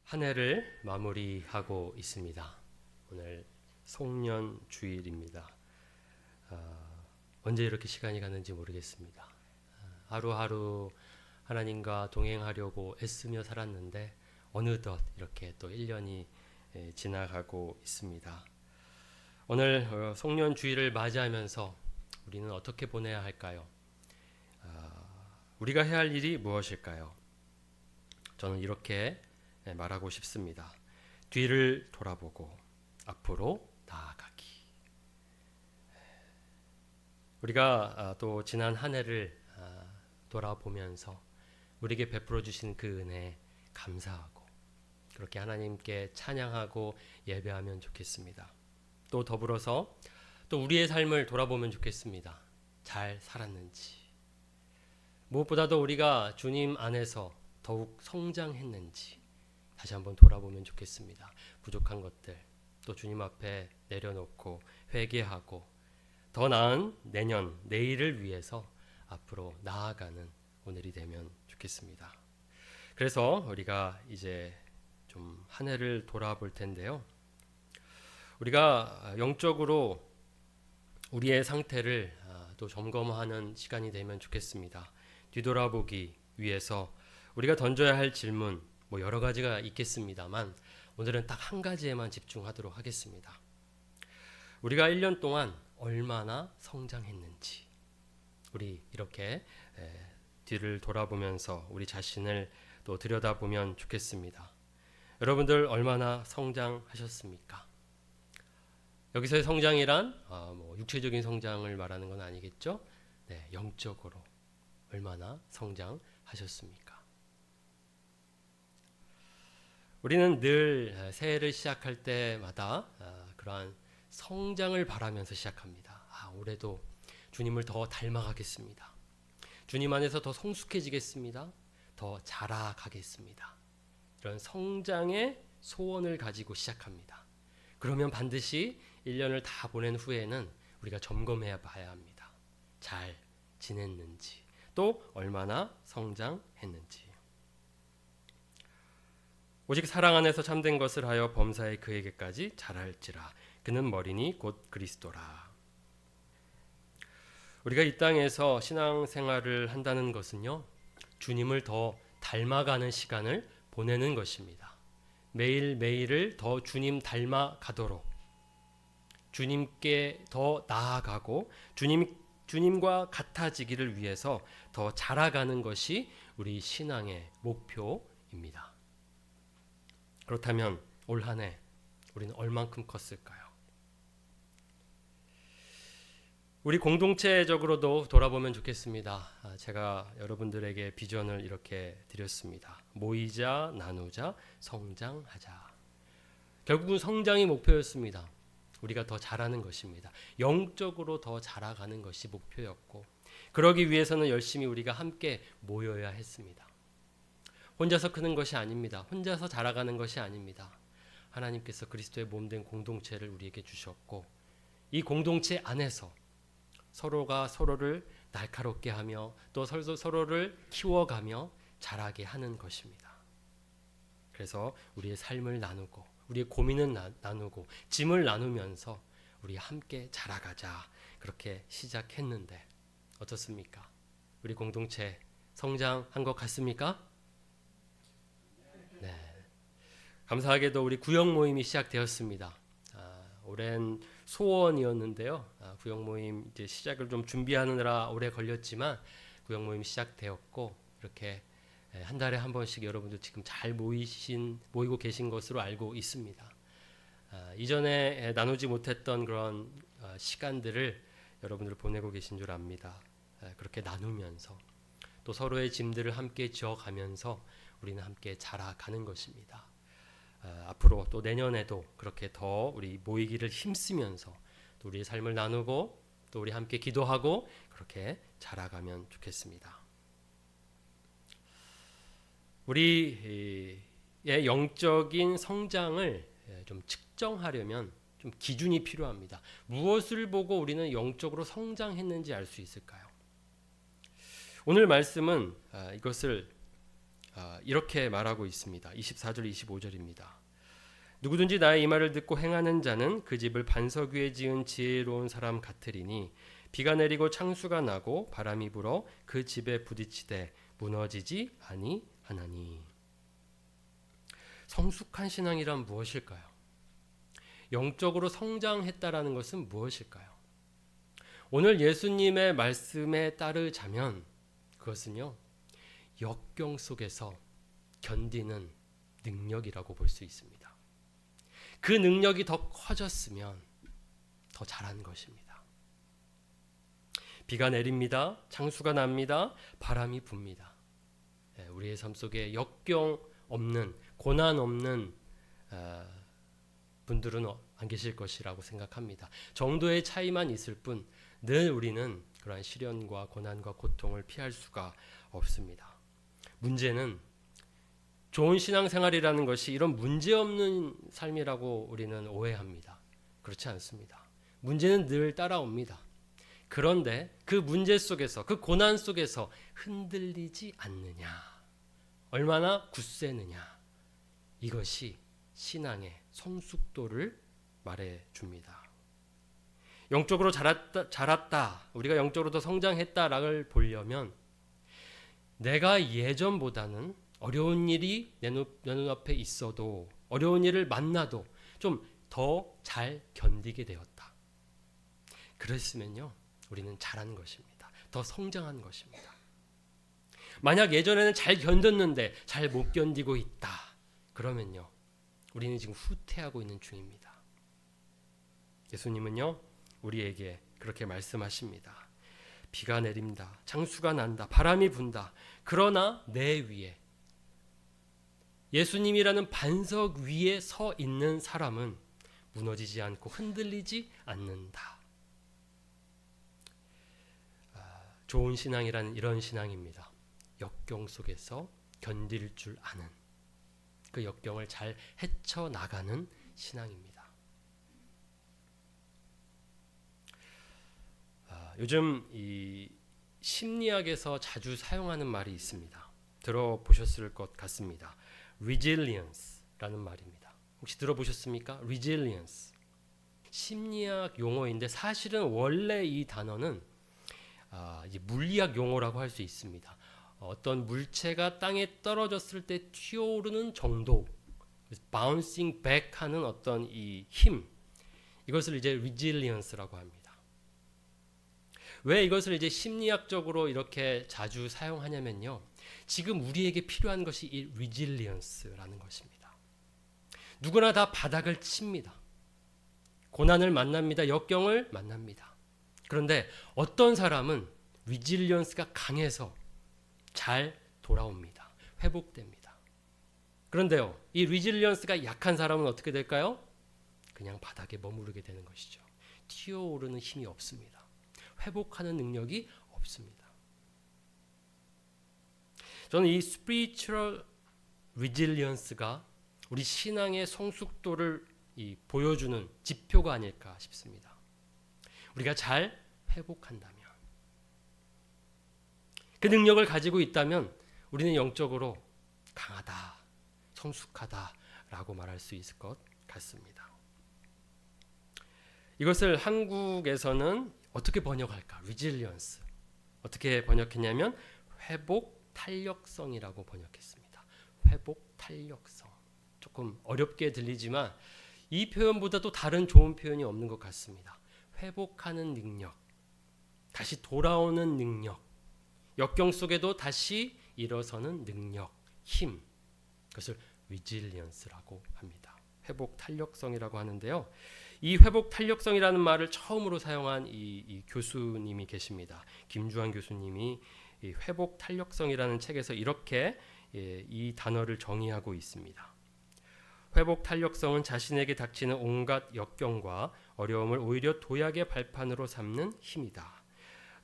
한 해를 마무리하고 있습니다. 오늘 송년 주일입니다. 언제 이렇게 시간이 갔는지 모르겠습니다. 하루하루 하나님과 동행하려고 애쓰며 살았는데 어느덧 이렇게 또 1년이 지나가고 있습니다. 오늘 송년 주일을 맞이하면서 우리는 어떻게 보내야 할까요? 우리가 해야 할 일이 무엇일까요? 저는 이렇게 말하고 싶습니다. 뒤를 돌아보고 앞으로 나아가기. 우리가 또 지난 한 해를 돌아보면서 우리에게 베풀어 주신 그 은혜에 감사하고 그렇게 하나님께 찬양하고 예배하면 좋겠습니다. 또 더불어서 또 우리의 삶을 돌아보면 좋겠습니다. 잘 살았는지, 무엇보다도 우리가 주님 안에서 더욱 성장했는지 다시 한번 돌아보면 좋겠습니다. 부족한 것들 또 주님 앞에 내려놓고 회개하고 더 나은 내년, 내일을 위해서 앞으로 나아가는 오늘이 되면 좋겠습니다. 그래서 우리가 이제 좀 한 해를 돌아볼 텐데요. 우리가 영적으로 우리의 상태를 또 점검하는 시간이 되면 좋겠습니다. 뒤돌아보기 위해서 우리가 던져야 할 질문 여러 가지가 있겠습니다만 오늘은 딱 한 가지에만 집중하도록 하겠습니다. 우리가 1년 동안 얼마나 성장했는지 우리 이렇게 뒤를 돌아보면서 우리 자신을 또 들여다보면 좋겠습니다. 여러분들 얼마나 성장하셨습니까? 여기서의 성장이란 육체적인 성장을 말하는 건 아니겠죠? 네, 영적으로 얼마나 성장하셨습니까? 우리는 늘 새해를 시작할 때마다 그러한 성장을 바라면서 시작합니다. 올해도 주님을 더 닮아가겠습니다. 주님 안에서 더 성숙해지겠습니다. 더 자라가겠습니다. 이런 성장의 소원을 가지고 시작합니다. 그러면 반드시 1년을 다 보낸 후에는 우리가 점검해 봐야 합니다. 잘 지냈는지, 또 얼마나 성장했는지. 오직 사랑 안에서 참된 것을 하여 범사에 그에게까지 자랄지라. 그는 머리니 곧 그리스도라. 우리가 이 땅에서 신앙생활을 한다는 것은요, 주님을 더 닮아가는 시간을 보내는 것입니다. 매일매일을 더 주님 닮아가도록 주님께 더 나아가고 주님과 같아지기를 위해서 더 자라가는 것이 우리 신앙의 목표입니다. 그렇다면 올 한 해 우리는 얼만큼 컸을까요? 우리 공동체적으로도 돌아보면 좋겠습니다. 제가 여러분들에게 비전을 이렇게 드렸습니다. 모이자, 나누자, 성장하자. 결국은 성장이 목표였습니다. 우리가 더 잘하는 것입니다. 영적으로 더 자라가는 것이 목표였고, 그러기 위해서는 열심히 우리가 함께 모여야 했습니다. 혼자서 크는 것이 아닙니다. 혼자서 자라가는 것이 아닙니다. 하나님께서 그리스도의 몸된 공동체를 우리에게 주셨고, 이 공동체 안에서 서로가 서로를 날카롭게 하며 또 서로를 키워가며 자라게 하는 것입니다. 그래서 우리의 삶을 나누고 우리의 고민을 나누고 짐을 나누면서 우리 함께 자라가자, 그렇게 시작했는데 어떻습니까? 우리 공동체 성장한 것 같습니까? 네. 감사하게도 우리 구역 모임이 시작되었습니다. 오랜 소원이었는데요. 구역 모임 이제 시작을 좀 준비하느라 오래 걸렸지만 구역 모임 시작되었고, 이렇게 한 달에 한 번씩 여러분들 지금 잘 모이고 계신 것으로 알고 있습니다. 이전에 나누지 못했던 그런 시간들을 여러분들 보내고 계신 줄 압니다. 그렇게 나누면서 또 서로의 짐들을 함께 지어가면서 우리는 함께 자라가는 것입니다. 앞으로 또 내년에도 그렇게 더 우리 모이기를 힘쓰면서 또 우리의 삶을 나누고 또 우리 함께 기도하고 그렇게 자라가면 좋겠습니다. 우리의 영적인 성장을 좀 측정하려면 좀 기준이 필요합니다. 무엇을 보고 우리는 영적으로 성장했는지 알 수 있을까요? 오늘 말씀은 이것을 이렇게 말하고 있습니다. 24절 25절입니다. 누구든지 나의 이 말을 듣고 행하는 자는 그 집을 반석 위에 지은 지혜로운 사람 같으리니 비가 내리고 창수가 나고 바람이 불어 그 집에 부딪히되 무너지지 아니하나니. 성숙한 신앙이란 무엇일까요? 영적으로 성장했다라는 것은 무엇일까요? 오늘 예수님의 말씀에 따르자면 그것은요, 역경 속에서 견디는 능력이라고 볼 수 있습니다. 그 능력이 더 커졌으면 더 잘한 것입니다. 비가 내립니다. 창수가 납니다. 바람이 붑니다. 우리의 삶 속에 역경 없는, 고난 없는 분들은 안 계실 것이라고 생각합니다. 정도의 차이만 있을 뿐 늘 우리는 그러한 시련과 고난과 고통을 피할 수가 없습니다. 문제는 좋은 신앙생활이라는 것이 이런 문제없는 삶이라고 우리는 오해합니다. 그렇지 않습니다. 문제는 늘 따라옵니다. 그런데 그 문제 속에서, 그 고난 속에서 흔들리지 않느냐, 얼마나 굳세느냐, 이것이 신앙의 성숙도를 말해줍니다. 영적으로 자랐다, 우리가 영적으로 더 성장했다를 보려면 내가 예전보다는 어려운 일이 내 눈앞에 있어도, 어려운 일을 만나도 좀 더 잘 견디게 되었다. 그랬으면요, 우리는 잘한 것입니다. 더 성장한 것입니다. 만약 예전에는 잘 견뎠는데 잘 못 견디고 있다, 그러면요, 우리는 지금 후퇴하고 있는 중입니다. 예수님은요, 우리에게 그렇게 말씀하십니다. 비가 내립니다. 창수가 난다. 바람이 분다. 그러나 내 위에, 예수님이라는 반석 위에 서 있는 사람은 무너지지 않고 흔들리지 않는다. 좋은 신앙이라는 이런 신앙입니다. 역경 속에서 견딜 줄 아는, 그 역경을 잘 헤쳐나가는 신앙입니다. 요즘 이 심리학에서 자주 사용하는 말이 있습니다. 들어보셨을 것 같습니다. resilience라는 말입니다. 혹시 들어보셨습니까? resilience. 심리학 용어인데 사실은 원래 이 단어는 물리학 용어라고 할 수 있습니다. 어떤 물체가 땅에 떨어졌을 때 튀어오르는 정도, bouncing back 하는 어떤 이 힘, 이것을 이제 resilience라고 합니다. 왜 이것을 이제 심리학적으로 이렇게 자주 사용하냐면요, 지금 우리에게 필요한 것이 이 resilience라는 것입니다. 누구나 다 바닥을 칩니다. 고난을 만납니다. 역경을 만납니다. 그런데 어떤 사람은 resilience가 강해서 잘 돌아옵니다. 회복됩니다. 그런데요, 이 resilience가 약한 사람은 어떻게 될까요? 그냥 바닥에 머무르게 되는 것이죠. 튀어오르는 힘이 없습니다. 회복하는 능력이 없습니다. 저는 이 spiritual resilience가 우리 신앙의 성숙도를 보여주는 지표가 아닐까 싶습니다. 우리가 잘 회복한다면, 그 능력을 가지고 있다면 우리는 영적으로 강하다, 성숙하다라고 말할 수 있을 것 같습니다. 이것을 한국에서는 어떻게 번역할까? resilience. 어떻게 번역했냐면 회복 탄력성이라고 번역했습니다. 회복 탄력성. 조금 어렵게 들리지만 이 표현보다도 다른 좋은 표현이 없는 것 같습니다. 회복하는 능력, 다시 돌아오는 능력, 역경 속에도 다시 일어서는 능력, 힘, 그것을 resilience라고 합니다. 회복 탄력성이라고 하는데요, 이 회복 탄력성이라는 말을 처음으로 사용한 이 교수님이 계십니다. 김주환 교수님이 이 회복 탄력성이라는 책에서 이렇게 이 단어를 정의하고 있습니다. 회복 탄력성은 자신에게 닥치는 온갖 역경과 어려움을 오히려 도약의 발판으로 삼는 힘이다.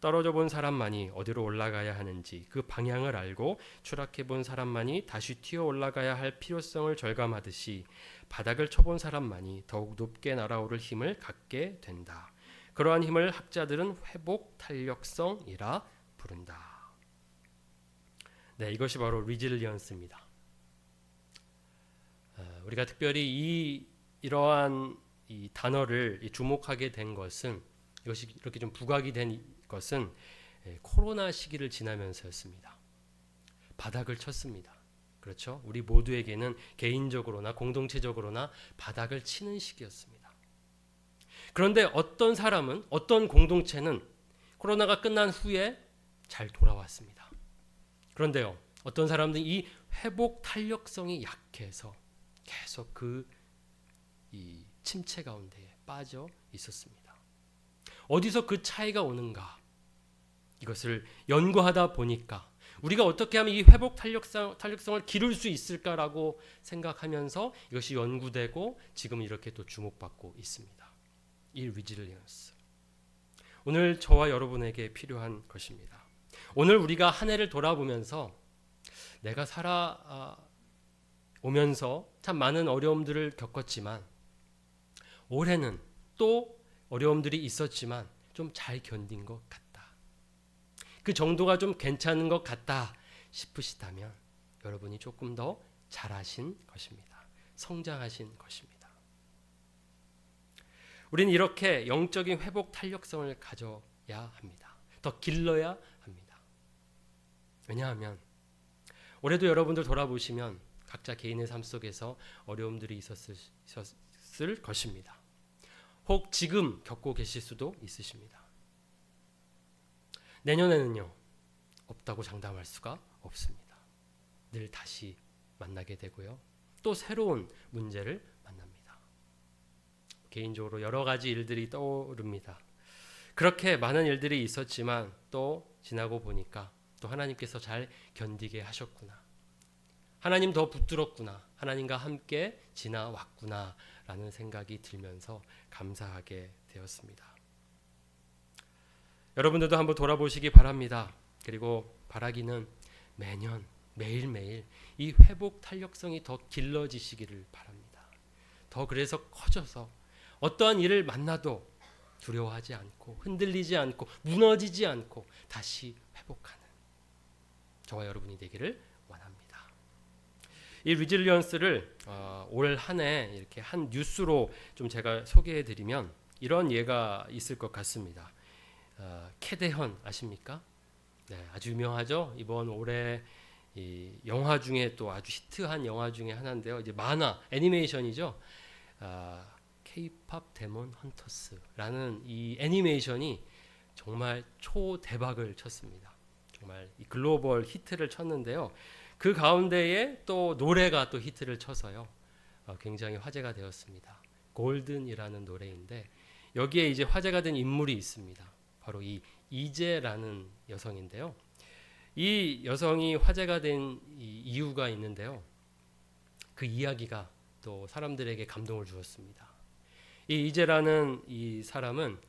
떨어져 본 사람만이 어디로 올라가야 하는지 그 방향을 알고 추락해 본 사람만이 다시 튀어 올라가야 할 필요성을 절감하듯이 바닥을 쳐본 사람만이 더욱 높게 날아오를 힘을 갖게 된다. 그러한 힘을 학자들은 회복 탄력성이라 부른다. 네, 이것이 바로 리질리언스입니다. 우리가 특별히 이러한 이 단어를 주목하게 된 것은, 이것이 이렇게 좀 부각이 된 것은 코로나 시기를 지나면서였습니다. 바닥을 쳤습니다. 그렇죠? 우리 모두에게는 개인적으로나 공동체적으로나 바닥을 치는 시기였습니다. 그런데 어떤 사람은, 어떤 공동체는 코로나가 끝난 후에 잘 돌아왔습니다. 그런데요, 어떤 사람들은 이 회복 탄력성이 약해서 계속 이 침체 가운데에 빠져 있었습니다. 어디서 그 차이가 오는가? 이것을 연구하다 보니까 우리가 어떻게 하면 이 회복 탄력성을 기를 수 있을까라고 생각하면서 이것이 연구되고 지금 이렇게 또 주목받고 있습니다. 이 리질리언스. 오늘 저와 여러분에게 필요한 것입니다. 오늘 우리가 한 해를 돌아보면서 내가 살아오면서 참 많은 어려움들을 겪었지만 올해는 또 어려움들이 있었지만 좀 잘 견딘 것 같다. 그 정도가 좀 괜찮은 것 같다 싶으시다면 여러분이 조금 더 잘하신 것입니다. 성장하신 것입니다. 우리는 이렇게 영적인 회복 탄력성을 가져야 합니다. 더 길러야 합니다. 왜냐하면 올해도 여러분들 돌아보시면 각자 개인의 삶 속에서 어려움들이 있었을 것입니다. 혹 지금 겪고 계실 수도 있으십니다. 내년에는요, 없다고 장담할 수가 없습니다. 늘 다시 만나게 되고요. 또 새로운 문제를 만납니다. 개인적으로 여러 가지 일들이 떠오릅니다. 그렇게 많은 일들이 있었지만 또 지나고 보니까 또 하나님께서 잘 견디게 하셨구나. 하나님 더 붙들었구나. 하나님과 함께 지나왔구나 라는 생각이 들면서 감사하게 되었습니다. 여러분들도 한번 돌아보시기 바랍니다. 그리고 바라기는 매년 매일매일 이 회복 탄력성이 더 길러지시기를 바랍니다. 더 그래서 커져서 어떠한 일을 만나도 두려워하지 않고 흔들리지 않고 무너지지 않고 다시 회복하는 저와 여러분이 되기를 원합니다. 이 리질리언스를 올 한 해 이렇게 한 뉴스로 좀 제가 소개해 드리면 이런 예가 있을 것 같습니다. 캐대현 아십니까? 네, 아주 유명하죠. 이번 올해 이 영화 중에 또 아주 히트한 영화 중에 하나인데요. 이제 만화 애니메이션이죠. K-팝 데몬 헌터스라는 이 애니메이션이 정말 초대박을 쳤습니다. 정말 이 글로벌 히트를 쳤는데요. 그 가운데에 또 노래가 또 히트를 쳐서요. 굉장히 화제가 되었습니다. 골든이라는 노래인데 여기에 이제 화제가 된 인물이 있습니다. 바로 이 이재라는 여성인데요. 이 여성이 화제가 된 이유가 있는데요. 그 이야기가 또 사람들에게 감동을 주었습니다. 이 이재라는 이 사람은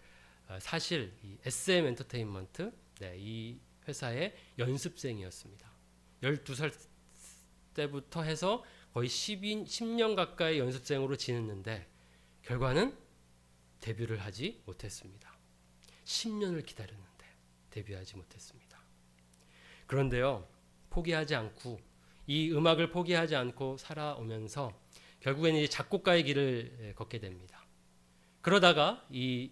사실 이 SM 엔터테인먼트 이 회사의 연습생이었습니다. 12살 때부터 해서 거의 10년 가까이 연습생으로 지냈는데 결과는 데뷔를 하지 못했습니다. 10년을 기다렸는데 데뷔하지 못했습니다. 그런데요, 포기하지 않고 이 음악을 포기하지 않고 살아오면서 결국에는 이제 작곡가의 길을 걷게 됩니다. 그러다가 이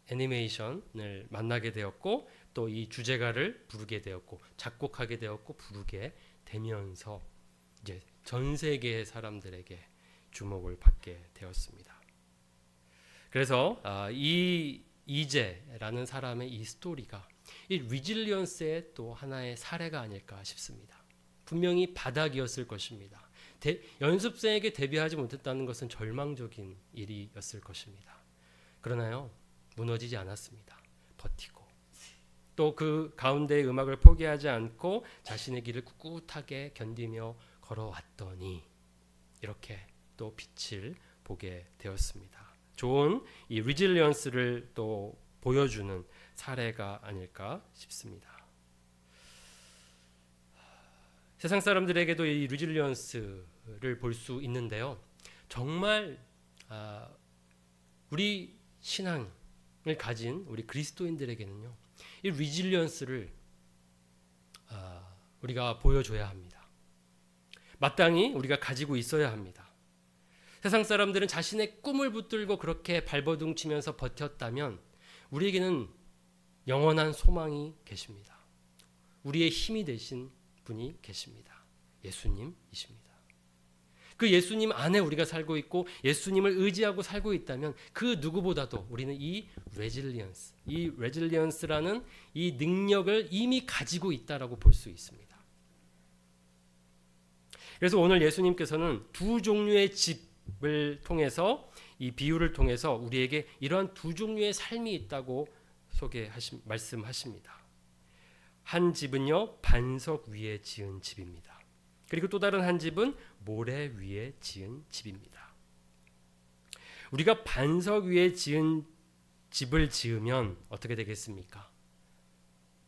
애니메이션을 만나게 되었고 또 이 주제가를 부르게 되었고 작곡하게 되었고 부르게 되면서 이제 전 세계의 사람들에게 주목을 받게 되었습니다. 그래서 이 이재라는 사람의 이 스토리가 이 리질리언스의 또 하나의 사례가 아닐까 싶습니다. 분명히 바닥이었을 것입니다. 연습생에게 데뷔하지 못했다는 것은 절망적인 일이었을 것입니다. 그러나요, 무너지지 않았습니다. 버티고 또 그 가운데의 음악을 포기하지 않고 자신의 길을 꿋꿋하게 견디며 걸어왔더니 이렇게 또 빛을 보게 되었습니다. 좋은 이 리질리언스를 또 보여주는 사례가 아닐까 싶습니다. 세상 사람들에게도 이 리질리언스를 볼 수 있는데요. 정말 우리 신앙을 가진 우리 그리스도인들에게는요. 이 리질리언스를 우리가 보여줘야 합니다. 마땅히 우리가 가지고 있어야 합니다. 세상 사람들은 자신의 꿈을 붙들고 그렇게 발버둥 치면서 버텼다면 우리에게는 영원한 소망이 계십니다. 우리의 힘이 되신 분이 계십니다. 예수님이십니다. 그 예수님 안에 우리가 살고 있고 예수님을 의지하고 살고 있다면 그 누구보다도 우리는 이 레질리언스라는 이 능력을 이미 가지고 있다라고 볼 수 있습니다. 그래서 오늘 예수님께서는 두 종류의 집을 통해서 이 비유를 통해서 우리에게 이러한 두 종류의 삶이 있다고 말씀하십니다. 한 집은요 반석 위에 지은 집입니다. 그리고 또 다른 한 집은 모래 위에 지은 집입니다. 우리가 반석 위에 지은 집을 지으면 어떻게 되겠습니까?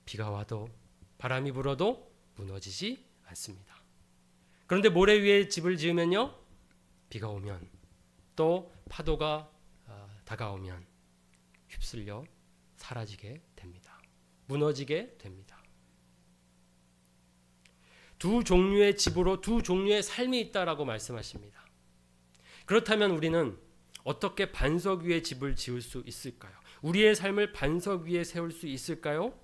비가 와도 바람이 불어도 무너지지 않습니다. 그런데 모래 위에 집을 지으면요 비가 오면 또 파도가 다가오면 휩쓸려 사라지게 됩니다. 무너지게 됩니다. 두 종류의 집으로 두 종류의 삶이 있다라고 말씀하십니다. 그렇다면 우리는 어떻게 반석 위에 집을 지을 수 있을까요? 우리의 삶을 반석 위에 세울 수 있을까요?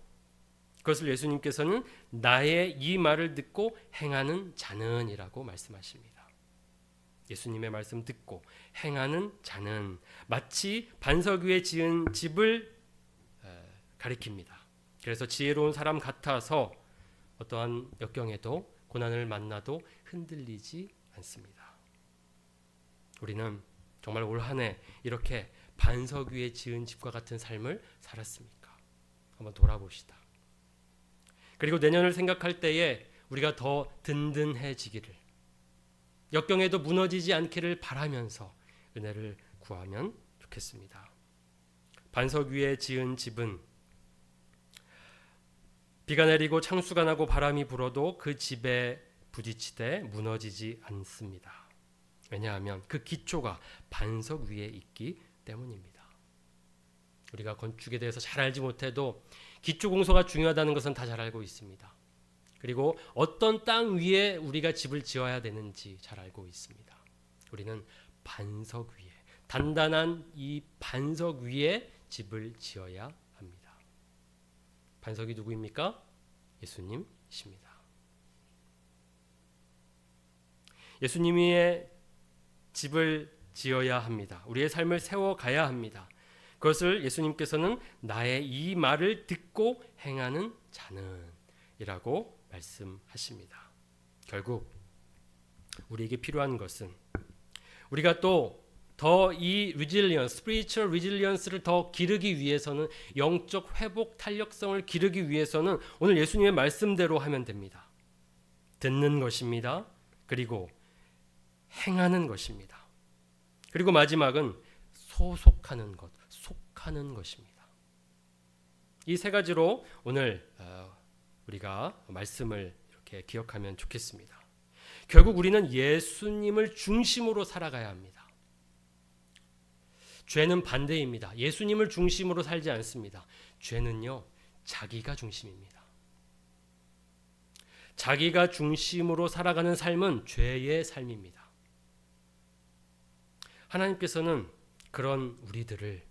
그것을 예수님께서는 나의 이 말을 듣고 행하는 자는 이라고 말씀하십니다. 예수님의 말씀 듣고 행하는 자는 마치 반석 위에 지은 집을 가리킵니다. 그래서 지혜로운 사람 같아서 어떠한 역경에도 고난을 만나도 흔들리지 않습니다. 우리는 정말 올 한 해 이렇게 반석 위에 지은 집과 같은 삶을 살았습니까? 한번 돌아봅시다. 그리고 내년을 생각할 때에 우리가 더 든든해지기를, 역경에도 무너지지 않기를 바라면서 은혜를 구하면 좋겠습니다. 반석 위에 지은 집은 비가 내리고 창수가 나고 바람이 불어도 그 집에 부딪히되 무너지지 않습니다. 왜냐하면 그 기초가 반석 위에 있기 때문입니다. 우리가 건축에 대해서 잘 알지 못해도 기초 공사가 중요하다는 것은 다 잘 알고 있습니다. 그리고 어떤 땅 위에 우리가 집을 지어야 되는지 잘 알고 있습니다. 우리는 반석 위에, 단단한 이 반석 위에 집을 지어야 합니다. 반석이 누구입니까? 예수님이십니다. 예수님의 집을 지어야 합니다. 우리의 삶을 세워가야 합니다. 그것을 예수님께서는 나의 이 말을 듣고 행하는 자는 이라고 말씀하십니다. 결국 우리에게 필요한 것은 우리가 또 더 이 resilience, spiritual resilience를 더 기르기 위해서는, 영적 회복 탄력성을 기르기 위해서는 오늘 예수님의 말씀대로 하면 됩니다. 듣는 것입니다. 그리고 행하는 것입니다. 그리고 마지막은 소속하는 것, 속하는 것입니다. 이 세 가지로 오늘 우리가 말씀을 이렇게 기억하면 좋겠습니다. 결국 우리는 예수님을 중심으로 살아가야 합니다. 죄는 반대입니다. 예수님을 중심으로 살지 않습니다. 죄는요, 자기가 중심입니다. 자기가 중심으로 살아가는 삶은 죄의 삶입니다. 하나님께서는 그런 우리들을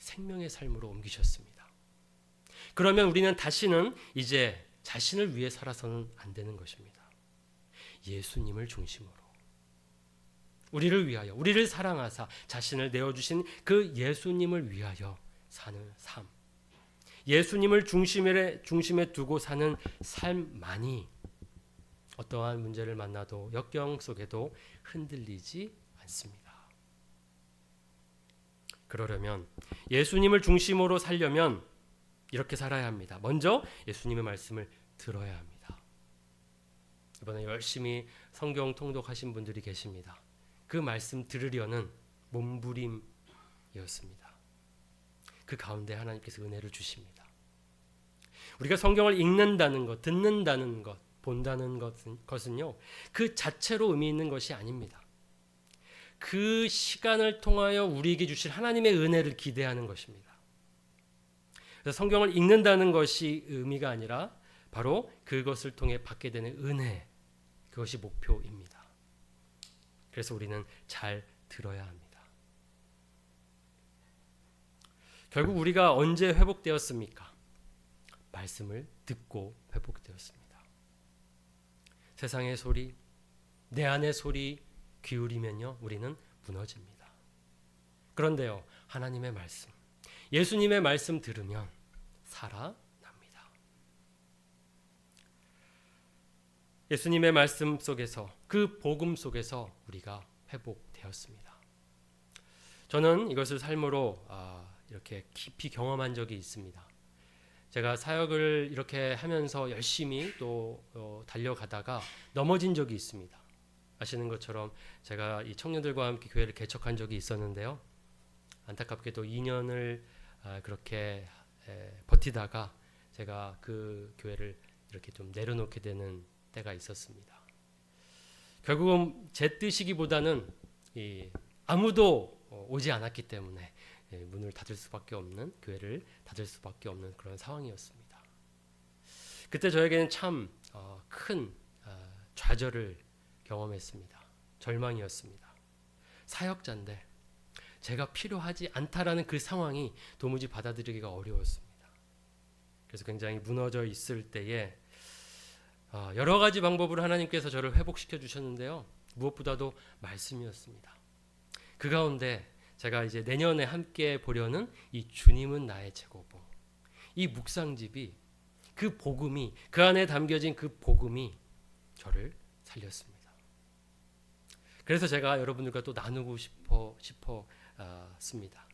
생명의 삶으로 옮기셨습니다. 그러면 우리는 다시는 이제 자신을 위해 살아서는 안 되는 것입니다. 예수님을 중심으로, 우리를 위하여, 우리를 사랑하사 자신을 내어주신 그 예수님을 위하여 사는 삶, 예수님을 중심에 두고 사는 삶만이 어떠한 문제를 만나도 역경 속에도 흔들리지 않습니다. 그러려면, 예수님을 중심으로 살려면 이렇게 살아야 합니다. 먼저 예수님의 말씀을 들어야 합니다. 이번에 열심히 성경 통독하신 분들이 계십니다. 그 말씀 들으려는 몸부림이었습니다. 그 가운데 하나님께서 은혜를 주십니다. 우리가 성경을 읽는다는 것, 듣는다는 것, 본다는 것은요, 그 자체로 의미 있는 것이 아닙니다. 그 시간을 통하여 우리에게 주실 하나님의 은혜를 기대하는 것입니다. 그래서 성경을 읽는다는 것이 의미가 아니라 바로 그것을 통해 받게 되는 은혜, 그것이 목표입니다. 그래서 우리는 잘 들어야 합니다. 결국 우리가 언제 회복되었습니까? 말씀을 듣고 회복되었습니다. 세상의 소리, 내 안의 소리 기울이면요, 우리는 무너집니다. 그런데요, 하나님의 말씀, 예수님의 말씀 들으면 살아납니다. 예수님의 말씀 속에서, 그 복음 속에서 우리가 회복되었습니다. 저는 이것을 삶으로 이렇게 깊이 경험한 적이 있습니다. 제가 사역을 이렇게 하면서 열심히 또 달려가다가 넘어진 적이 있습니다. 아시는 것처럼 제가 이 청년들과 함께 교회를 개척한 적이 있었는데요. 안타깝게도 2년을 그렇게 버티다가 제가 그 교회를 이렇게 좀 내려놓게 되는 때가 있었습니다. 결국은 제 뜻이기보다는 아무도 오지 않았기 때문에 문을 닫을 수밖에 없는, 교회를 닫을 수밖에 없는 그런 상황이었습니다. 그때 저에게는 참 큰 좌절을 경험했습니다. 절망이었습니다. 사역자인데 제가 필요하지 않다라는 그 상황이 도무지 받아들이기가 어려웠습니다. 그래서 굉장히 무너져 있을 때에 여러 가지 방법으로 하나님께서 저를 회복시켜 주셨는데요. 무엇보다도 말씀이었습니다. 그 가운데 제가 이제 내년에 함께 보려는 이 주님은 나의 제고봉, 이 묵상집이, 그 복음이, 그 안에 담겨진 그 복음이 저를 살렸습니다. 그래서 제가 여러분들과 또 나누고 싶었습니다.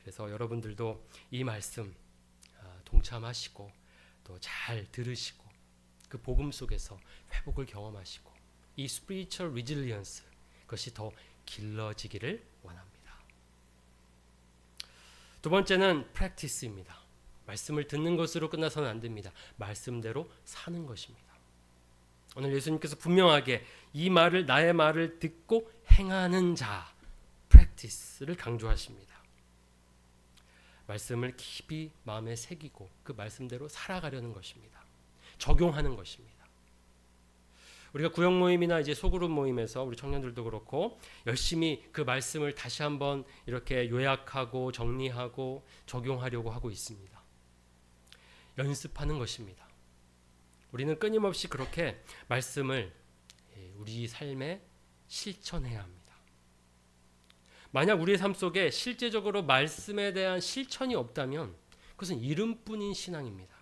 그래서 여러분들도 이 말씀 동참하시고 또 잘 들으시고 그 복음 속에서 회복을 경험하시고 이 spiritual resilience, 그것이 더 길러지기를 원합니다. 두 번째는 practice입니다. 말씀을 듣는 것으로 끝나서는 안 됩니다. 말씀대로 사는 것입니다. 오늘 예수님께서 분명하게 이 말을, 나의 말을 듣고 행하는 자, practice를 강조하십니다. 말씀을 깊이 마음에 새기고 그 말씀대로 살아가려는 것입니다. 적용하는 것입니다. 우리가 구역 모임이나 이제 소그룹 모임에서 우리 청년들도 그렇고 열심히 그 말씀을 다시 한번 이렇게 요약하고 정리하고 적용하려고 하고 있습니다. 연습하는 것입니다. 우리는 끊임없이 그렇게 말씀을 우리 삶에 실천해야 합니다. 만약 우리의 삶 속에 실제적으로 말씀에 대한 실천이 없다면 그것은 이름뿐인 신앙입니다.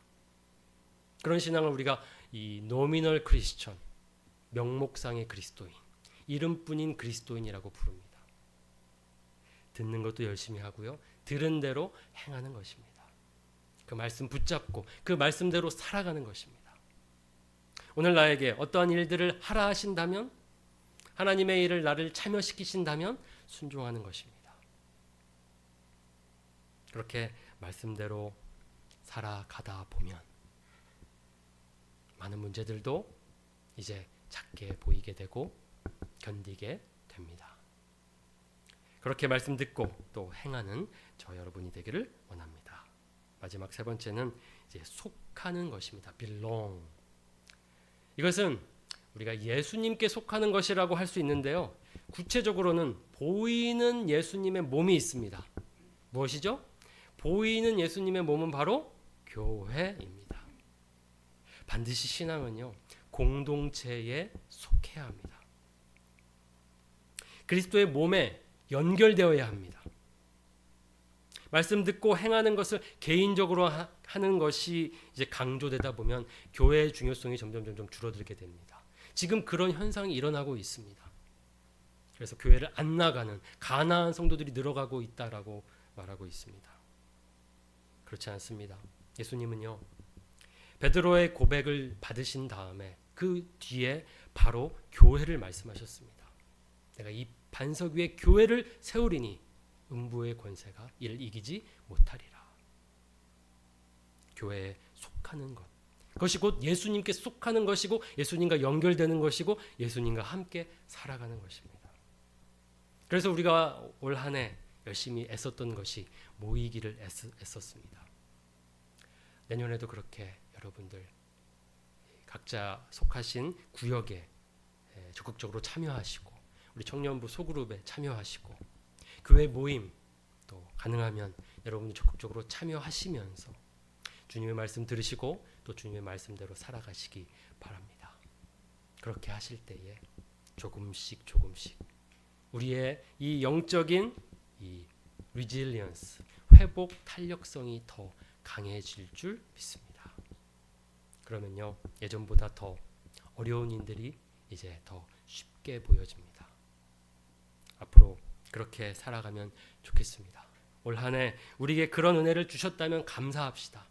그런 신앙을 우리가 이 노미널 크리스천, 명목상의 그리스도인, 이름뿐인 그리스도인이라고 부릅니다. 듣는 것도 열심히 하고요, 들은 대로 행하는 것입니다. 그 말씀 붙잡고 그 말씀대로 살아가는 것입니다. 오늘 나에게 어떠한 일들을 하라 하신다면, 하나님의 일을 나를 참여시키신다면 순종하는 것입니다. 그렇게 말씀대로 살아가다 보면 많은 문제들도 이제 작게 보이게 되고 견디게 됩니다. 그렇게 말씀 듣고 또 행하는 저 여러분이 되기를 원합니다. 마지막 세 번째는 이제 속하는 것입니다. belong. 이것은 우리가 예수님께 속하는 것이라고 할 수 있는데요. 구체적으로는 보이는 예수님의 몸이 있습니다. 무엇이죠? 보이는 예수님의 몸은 바로 교회입니다. 반드시 신앙은요, 공동체에 속해야 합니다. 그리스도의 몸에 연결되어야 합니다. 말씀 듣고 행하는 것을 개인적으로 하는 것이 이제 강조되다 보면 교회의 중요성이 점점 줄어들게 됩니다. 지금 그런 현상이 일어나고 있습니다. 그래서 교회를 안 나가는 가난한 성도들이 늘어가고 있다라고 말하고 있습니다. 그렇지 않습니다. 예수님은요, 베드로의 고백을 받으신 다음에 그 뒤에 바로 교회를 말씀하셨습니다. 내가 이 반석 위에 교회를 세우리니 음부의 권세가 이를 이기지 못하리라. 교회에 속하는 것, 그것이 곧 예수님께 속하는 것이고 예수님과 연결되는 것이고 예수님과 함께 살아가는 것입니다. 그래서 우리가 올 한 해 열심히 애썼던 것이 모이기를 애썼습니다. 내년에도 그렇게 여러분들 각자 속하신 구역에 적극적으로 참여하시고 우리 청년부 소그룹에 참여하시고 교회 모임 또 가능하면 여러분이 적극적으로 참여하시면서 주님의 말씀 들으시고 또 주님의 말씀대로 살아가시기 바랍니다. 그렇게 하실 때에 조금씩 우리의 이 영적인 이 resilience, 회복 탄력성이 더 강해질 줄 믿습니다. 그러면요, 예전보다 더 어려운 일들이 이제 더 쉽게 보여집니다. 앞으로 그렇게 살아가면 좋겠습니다. 올 한 해 우리에게 그런 은혜를 주셨다면 감사합시다.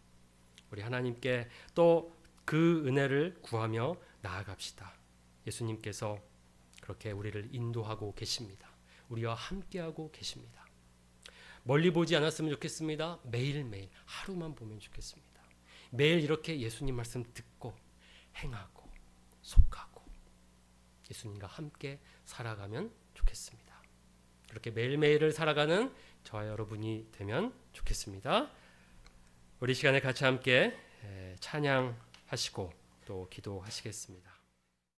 우리 하나님께 또 그 은혜를 구하며 나아갑시다. 예수님께서 그렇게 우리를 인도하고 계십니다. 우리와 함께하고 계십니다. 멀리 보지 않았으면 좋겠습니다. 매일매일 하루만 보면 좋겠습니다. 매일 이렇게 예수님 말씀 듣고 행하고 속하고 예수님과 함께 살아가면 좋겠습니다. 그렇게 매일매일을 살아가는 저와 여러분이 되면 좋겠습니다. 우리 시간에 같이 함께 찬양하시고 또 기도하시겠습니다.